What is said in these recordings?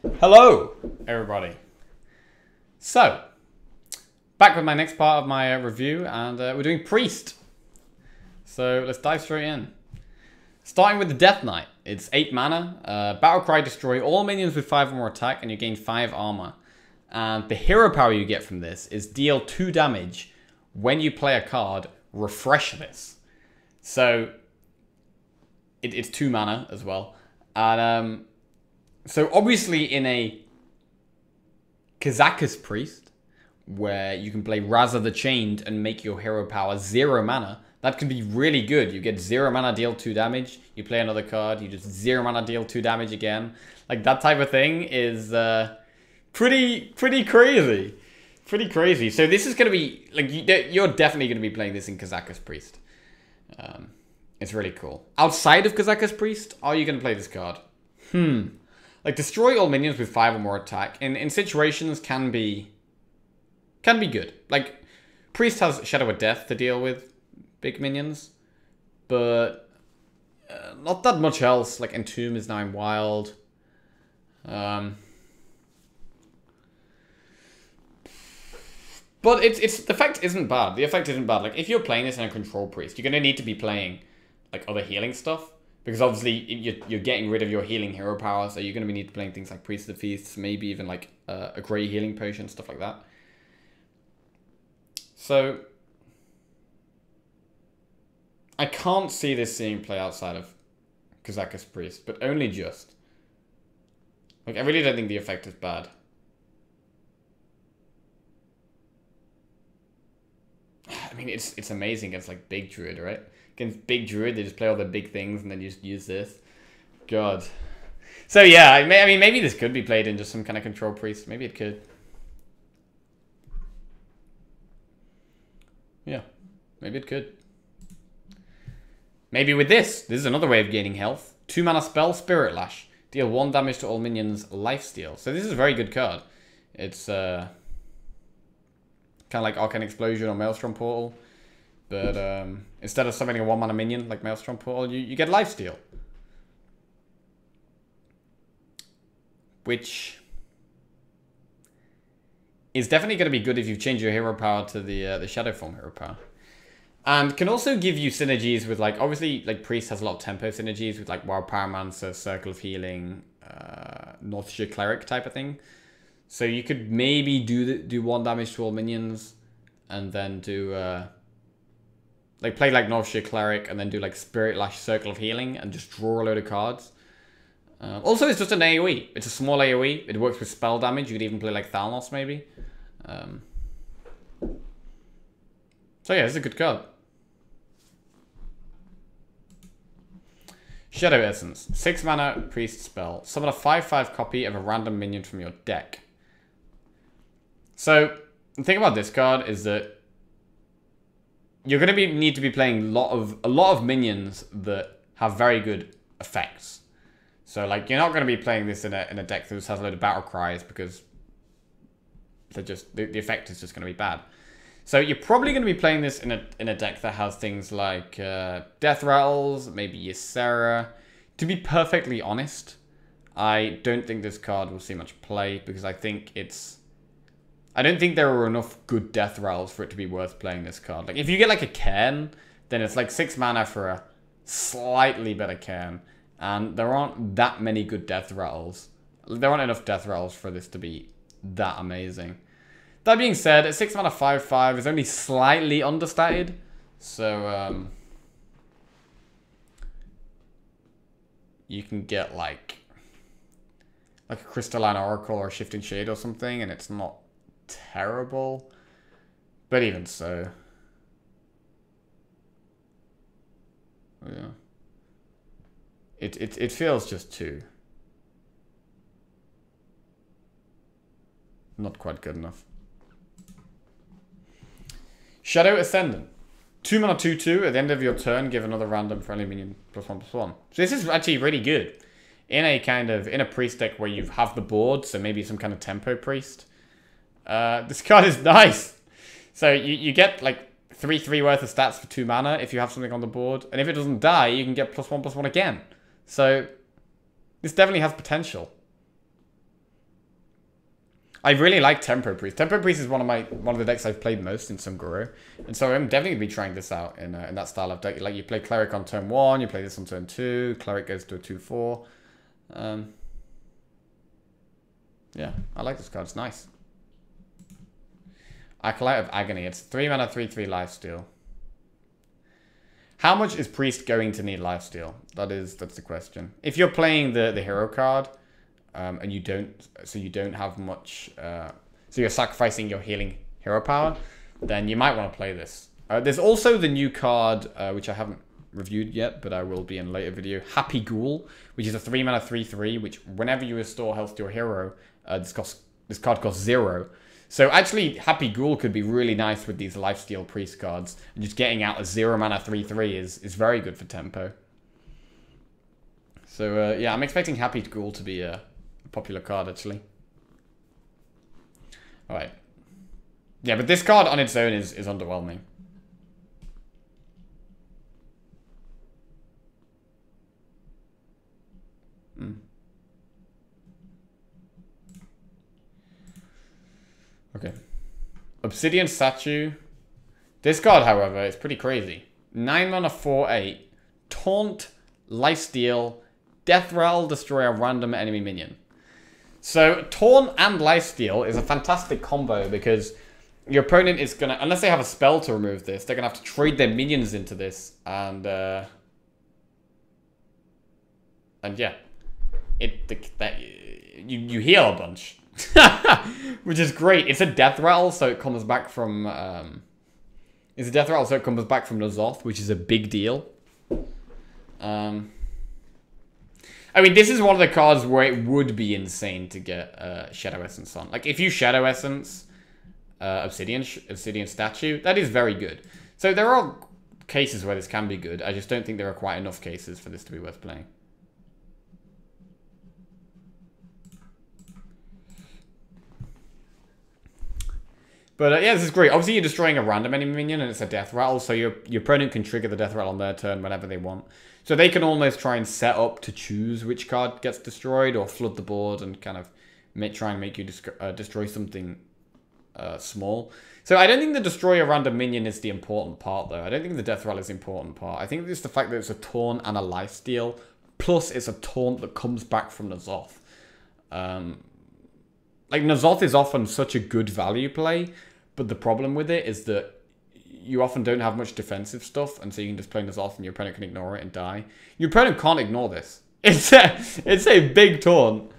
Hello, everybody. So, back with my next part of my review, and we're doing Priest. So, let's dive straight in. Starting with the Death Knight. It's 8 mana. Battlecry, destroy all minions with 5 or more attack, and you gain 5 armor. And the hero power you get from this is deal 2 damage when you play a card, refresh this. So, it's 2 mana as well. And, so obviously in a Kazakus Priest, where you can play Razza the Chained and make your hero power 0 mana, that can be really good. You get 0 mana, deal 2 damage. You play another card, you just 0 mana, deal 2 damage again. Like, that type of thing is pretty crazy. Pretty crazy. So this is going to be, like, you're definitely going to be playing this in Kazakus Priest. It's really cool. Outside of Kazakus Priest, are you going to play this card? Like, destroy all minions with 5 or more attack in situations can be good. Like, Priest has Shadow of Death to deal with big minions, but not that much else. Like, Entomb is now in Wild. But it's the effect isn't bad. The effect isn't bad. Like, if you're playing this in a control Priest, you're gonna need to be playing like other healing stuff. Because obviously, you're getting rid of your healing hero power, so you're going to be playing things like Priest of the Feasts, maybe even like a Grey Healing Potion, stuff like that. So, I can't see this seeing play outside of Kazakus Priest, but only just. Like, I really don't think the effect is bad. I mean, it's amazing against like Big Druid, right? Against Big Druid, they just play all the big things and then you just use this. God. So yeah, I mean, maybe this could be played in just some kind of control Priest. Maybe it could. Yeah, maybe it could. Maybe with this. This is another way of gaining health. 2 mana spell, Spirit Lash. Deal 1 damage to all minions, lifesteal. So this is a very good card. It's kind of like Arcane Explosion or Maelstrom Portal. But instead of summoning a 1 mana minion like Maelstrom Portal, you get lifesteal. Which is definitely going to be good if you change your hero power to the Shadow Form hero power. And can also give you synergies with, like, obviously, like, Priest has a lot of tempo synergies with, like, Wild Pyromancer, Circle of Healing, Northshire Cleric type of thing. So you could maybe do 1 damage to all minions and then do... like, play like Northshire Cleric and then do like Spirit Lash, Circle of Healing and just draw a load of cards. Also, it's just an AoE. It's a small AoE. It works with spell damage. You could even play like Thalnos maybe. So yeah, it's a good card. Shadow Essence. 6 mana Priest spell. Summon a 5/5 copy of a random minion from your deck. So, the thing about this card is that you're going to need to be playing a lot of minions that have very good effects. So, like, you're not going to be playing this in a deck that just has a load of battle cries because they're just the effect is just going to be bad. So you're probably going to be playing this in a deck that has things like Death Rattles, maybe Ysera. To be perfectly honest, I don't think this card will see much play because I don't think there are enough good Death Rattles for it to be worth playing this card. Like, if you get like a Cairn, then it's like 6 mana for a slightly better Cairn. And there aren't that many good Death Rattles. There aren't enough Death Rattles for this to be that amazing. That being said, a 6 mana 5/5 is only slightly understated. So, you can get like a Crystalline Oracle or a Shifting Shade or something, and it's not terrible, but even so, yeah, it feels just too not quite good enough. Shadow Ascendant. 2 mana 2/2. At the end of your turn, give another random friendly minion +1/+1. So this is actually really good in a priest deck where you have the board, so maybe some kind of tempo priest. This card is nice. So you get like 3/3 worth of stats for 2 mana if you have something on the board, and if it doesn't die, you can get +1/+1 again. So this definitely has potential. I really like Tempo Priest. Tempo Priest is one of the decks I've played most in Sunguru, and so I'm definitely gonna be trying this out in that style of deck. Like you play Cleric on turn 1, you play this on turn 2. Cleric goes to a 2/4. Yeah, I like this card. It's nice. Acolyte of Agony. It's 3 mana, 3/3 lifesteal. How much is Priest going to need lifesteal? That's the question. If you're playing the hero card, and you don't have much, so you're sacrificing your healing hero power, then you might want to play this. There's also the new card, which I haven't reviewed yet, but I will be in a later video. Happy Ghoul, which is a 3 mana 3/3, which whenever you restore health to your hero, this card costs 0. So actually, Happy Ghoul could be really nice with these lifesteal priest cards. And just getting out a 0 mana 3/3 is very good for tempo. So yeah, I'm expecting Happy Ghoul to be a popular card actually. All right. Yeah, but this card on its own is underwhelming. Okay. Obsidian Statue. This card, however, is pretty crazy. 9 mana 4/8. Taunt, Lifesteal, Death Rattle, destroy a random enemy minion. So, Taunt and Lifesteal is a fantastic combo because your opponent is gonna, unless they have a spell to remove this, they're gonna have to trade their minions into this, and yeah, you heal a bunch. Which is great. It's a death rattle, so it comes back from N'Zoth, which is a big deal. I mean, this is one of the cards where it would be insane to get Shadow Essence on. Like, if you Shadow Essence Obsidian Statue, that is very good. So there are cases where this can be good. I just don't think there are quite enough cases for this to be worth playing. But yeah, this is great. Obviously, you're destroying a random enemy minion, and it's a death rattle, so your opponent can trigger the death rattle on their turn whenever they want. So they can almost try and set up to choose which card gets destroyed, or flood the board and kind of try and make you destroy something small. So I don't think the destroy a random minion is the important part, though. I don't think the death rattle is the important part. I think it's the fact that it's a taunt and a lifesteal, plus it's a taunt that comes back from N'Zoth. Like, N'Zoth is often such a good value play, but the problem with it is that you often don't have much defensive stuff, and so you can just play N'Zoth and your opponent can ignore it and die. Your opponent can't ignore this. It's a big taunt.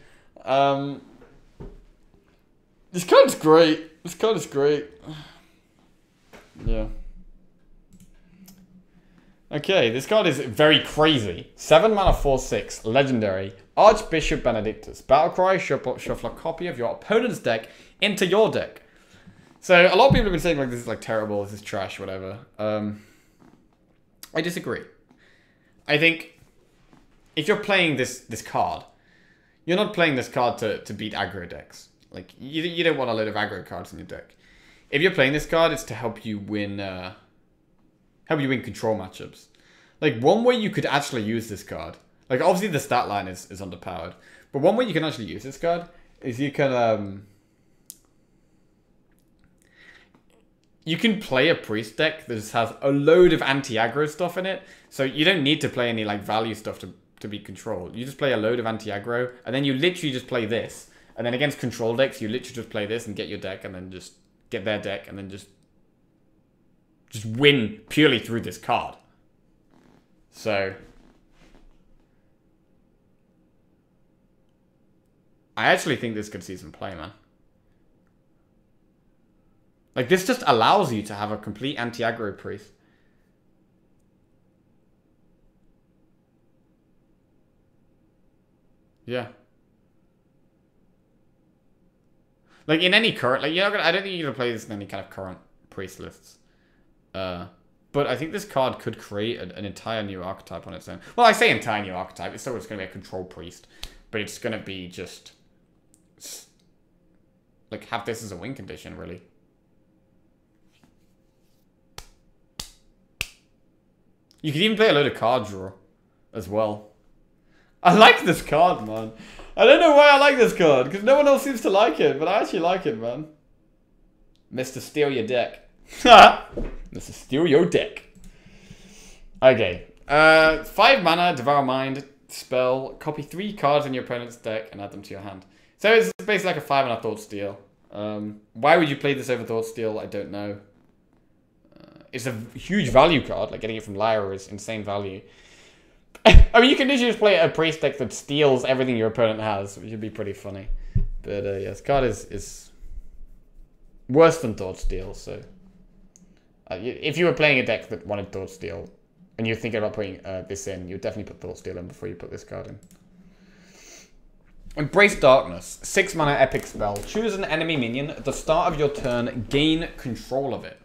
This card's great. This card is great. Yeah. Okay, this card is very crazy. 7 mana 4/6, legendary. Archbishop Benedictus. Battlecry, shuffle a copy of your opponent's deck into your deck. So, a lot of people have been saying, like, this is, like, terrible, this is trash, whatever. I disagree. I think, if you're playing this card, you're not playing this card to beat aggro decks. Like, you don't want a load of aggro cards in your deck. If you're playing this card, it's to help you win control matchups. Like, one way you could actually use this card, like, obviously the stat line is underpowered, but one way you can actually use this card is you can play a priest deck that just has a load of anti-aggro stuff in it, so you don't need to play any, like, value stuff to be controlled. You just play a load of anti-aggro, and then you literally just play this, and then against control decks, you literally just play this and get your deck, and then just get their deck, and then just win purely through this card. So, I actually think this could see some play, man. Like, this just allows you to have a complete anti-aggro priest. Yeah. Like, in any current, like, I don't think you're gonna play this in any kind of current priest lists. But I think this card could create an entire new archetype on its own. Well, I say entire new archetype. It's still going to be a control priest. But it's going to be just, like, have this as a win condition, really. You could even play a load of card draw as well. I like this card, man. I don't know why I like this card, because no one else seems to like it, but I actually like it, man. Mr. Steal Your Deck. Mr. Steal Your Deck. Okay. 5 mana, Devour Mind, spell, copy 3 cards in your opponent's deck and add them to your hand. So it's basically like a 5 mana Thought Steal. Why would you play this over Thought Steal? I don't know. It's a huge value card. Like, getting it from Lyra is insane value. I mean, you can literally just play a priest deck that steals everything your opponent has, which would be pretty funny. But yeah, this card is worse than Thought Steal, so... if you were playing a deck that wanted Thought Steal, and you're thinking about putting this in, you'd definitely put Thought Steal in before you put this card in. Embrace Darkness. 6 mana epic spell. Choose an enemy minion at the start of your turn. Gain control of it.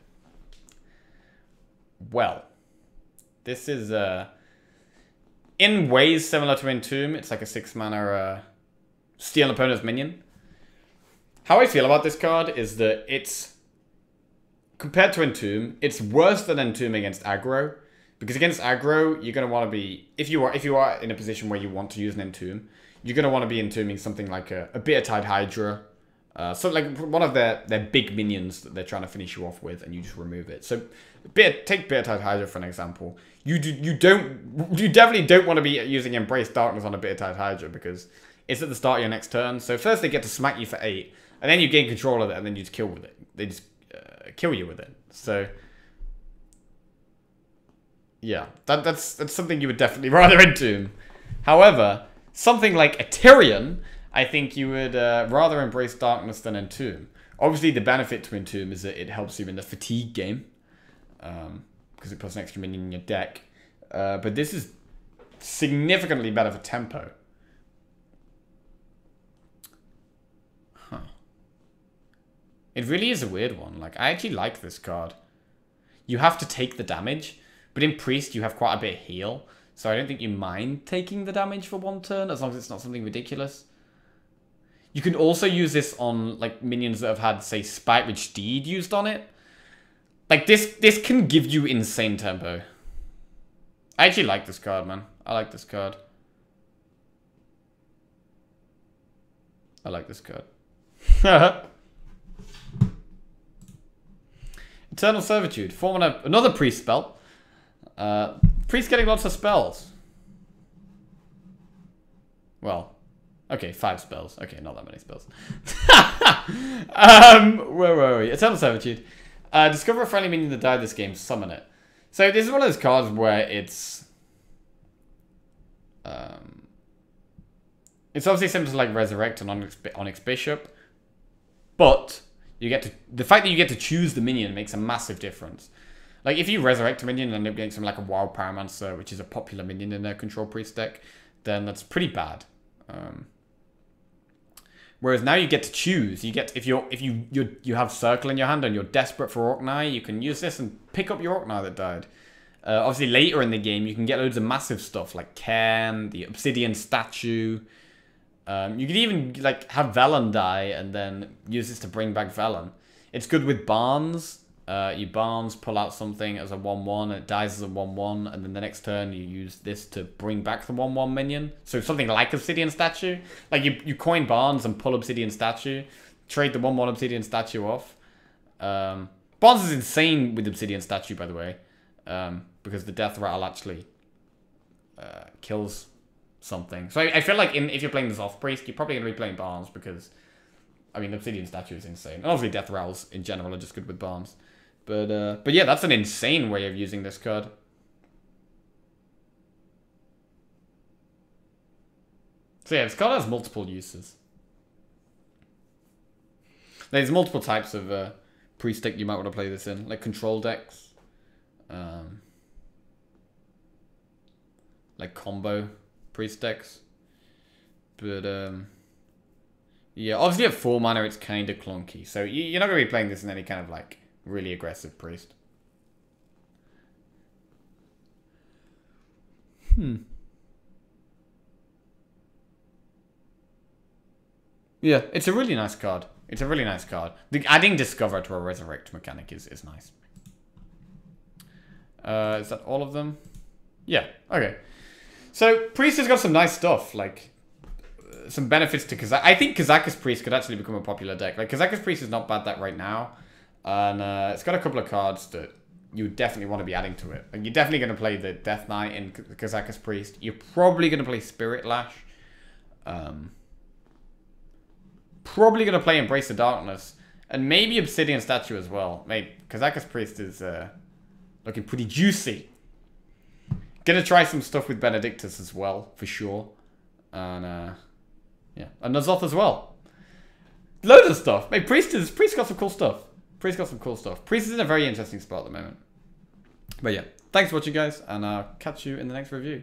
Well, this is in ways similar to Entomb. It's like a 6 mana steal an opponent's minion. How I feel about this card is that it's, compared to Entomb, it's worse than Entomb against aggro. Because against aggro, you're going to want to be, if you are in a position where you want to use an Entomb, you're going to want to be entombing something like a Bittertide Hydra. So like one of their big minions that they're trying to finish you off with, and you just remove it. So take Bittertide Hydra for an example. You definitely don't want to be using Embrace Darkness on a Bittertide Hydra, because it's at the start of your next turn. So first they get to smack you for 8, and then you gain control of it, and then you just kill with it. They just kill you with it. So yeah, that's something you would definitely rather Entomb. However, something like a Tyrion, I think you would rather Embrace Darkness than Entomb. Obviously, the benefit to Entomb is that it helps you in the fatigue game, because it puts an extra minion in your deck. But this is significantly better for tempo. Huh. It really is a weird one. Like, I actually like this card. You have to take the damage, but in Priest you have quite a bit of heal. So I don't think you mind taking the damage for 1 turn, as long as it's not something ridiculous. You can also use this on like minions that have had, say, Spite Ridge Steed used on it. Like this can give you insane tempo. I actually like this card, man. I like this card. I like this card. Eternal Servitude. 4 mana, another priest spell. Priest getting lots of spells. Well, okay, 5 spells. Okay, not that many spells. Where were we? Eternal Servitude. Discover a friendly minion that died this game, summon it. So this is one of those cards where it's obviously similar to like Resurrect and Archbishop, but you get to, the fact that you get to choose the minion makes a massive difference. Like, if you resurrect a minion and end up getting something like a Wild Pyromancer, which is a popular minion in their Control Priest deck, then that's pretty bad. Whereas now you get to choose. You get, if you have Circle in your hand and you're desperate for Orkney, you can use this and pick up your Orkney that died. Obviously, later in the game, you can get loads of massive stuff like Cairn, the Obsidian Statue. You could even like have Velen die and then use this to bring back Velen. It's good with Barnes. You Barnes, pull out something as a 1/1, and it dies as a 1/1, and then the next turn you use this to bring back the 1/1 minion. So something like Obsidian Statue. Like you coin Barnes and pull Obsidian Statue, trade the 1/1 Obsidian Statue off. Barnes is insane with Obsidian Statue, by the way, because the Death Rattle actually kills something. So I feel like if you're playing this off Priest, you're probably going to be playing Barnes, because, I mean, Obsidian Statue is insane. And obviously Death Rattles in general are just good with Barnes. But yeah, that's an insane way of using this card. So yeah, this card has multiple uses. There's multiple types of priest deck you might want to play this in, like control decks, like combo priest decks. But yeah, obviously at 4 mana it's kind of clunky, so you're not going to be playing this in any kind of like really aggressive priest. Yeah, it's a really nice card. It's a really nice card. Adding Discover to a Resurrect mechanic is nice. Is that all of them? Yeah, okay. So, Priest has got some nice stuff, like, some benefits to Kazak. I think Kazakus Priest could actually become a popular deck. Like, Kazakus Priest is not bad that right now. And it's got a couple of cards that you definitely want to be adding to it. Like, you're definitely going to play the Death Knight in Kazakus Priest. You're probably going to play Spirit Lash. Probably going to play Embrace the Darkness. And maybe Obsidian Statue as well. Mate, Kazakus Priest is looking pretty juicy. Gonna try some stuff with Benedictus as well, for sure. And, yeah. And Nazoth as well. Loads of stuff. Mate, Priest got some cool stuff. Priest got some cool stuff. Priest is in a very interesting spot at the moment. But yeah, thanks for watching, guys. And I'll catch you in the next review.